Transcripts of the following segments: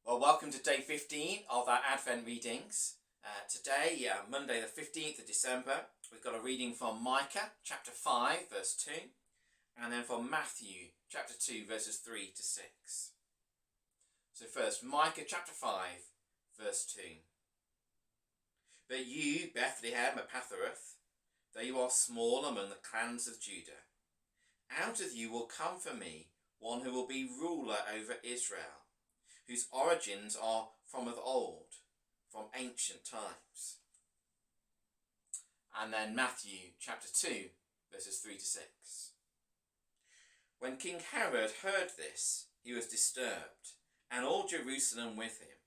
Well, welcome to day 15 of our Advent readings. Today, Monday the 15th of December, we've got a reading from Micah chapter 5 verse 2 and then from Matthew chapter 2 verses 3 to 6. So first, Micah chapter 5 verse 2. But you, Bethlehem Ephrathah, though you are small among the clans of Judah, out of you will come for me one who will be ruler over Israel, whose origins are from of old, from ancient times. And then Matthew chapter 2, verses 3 to 6. When King Herod heard this, he was disturbed, and all Jerusalem with him.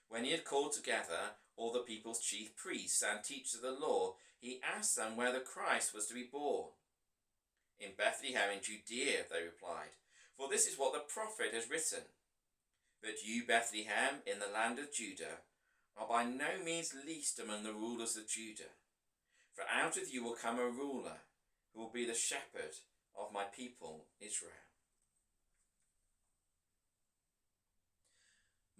When he had called together all the people's chief priests and teachers of the law, he asked them where the Christ was to be born. In Bethlehem in Judea, they replied, for this is what the prophet has written. But you, Bethlehem, in the land of Judah, are by no means least among the rulers of Judah. For out of you will come a ruler, who will be the shepherd of my people Israel.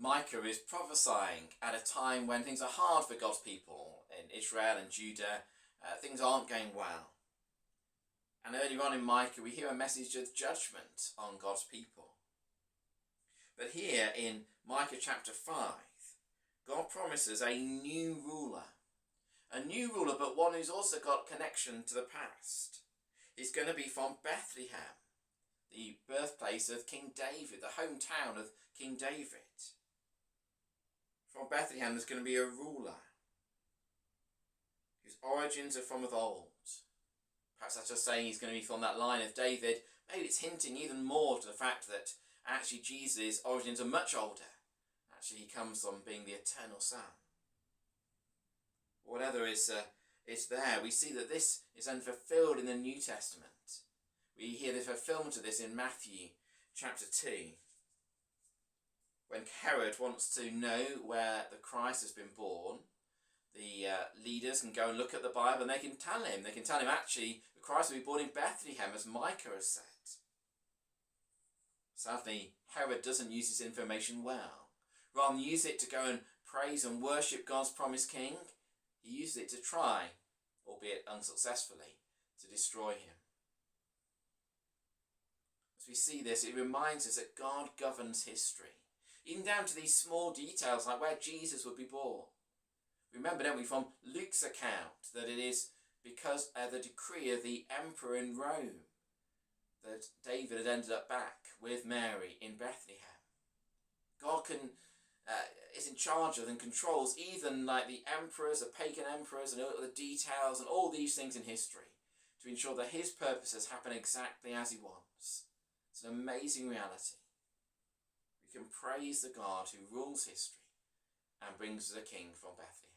Micah is prophesying at a time when things are hard for God's people in Israel and Judah. Things aren't going well. And earlier on in Micah, we hear a message of judgment on God's people. But here in Micah chapter 5, God promises a new ruler. A new ruler, but one who's also got connection to the past. He's going to be from Bethlehem, the birthplace of King David, the hometown of King David. From Bethlehem, there's going to be a ruler whose origins are from of old. Perhaps that's just saying he's going to be from that line of David. Maybe it's hinting even more to the fact that actually Jesus' origins are much older. Actually, he comes from being the eternal Son. Whatever is there, we see that this is then fulfilled in the New Testament. We hear the fulfillment of this in Matthew chapter 2. When Herod wants to know where the Christ has been born, the leaders can go and look at the Bible and they can tell him. They can tell him actually the Christ will be born in Bethlehem, as Micah has said. Sadly, Herod doesn't use this information well. Rather than use it to go and praise and worship God's promised king, he uses it to try, albeit unsuccessfully, to destroy him. As we see this, it reminds us that God governs history, even down to these small details like where Jesus would be born. Remember, don't we, from Luke's account, that it is because of the decree of the emperor in Rome that David had ended up back with Mary in Bethlehem. God is in charge of and controls even like the emperors, the pagan emperors, and all the details and all these things in history to ensure that his purposes happen exactly as he wants. It's an amazing reality. We can praise the God who rules history and brings the king from Bethlehem.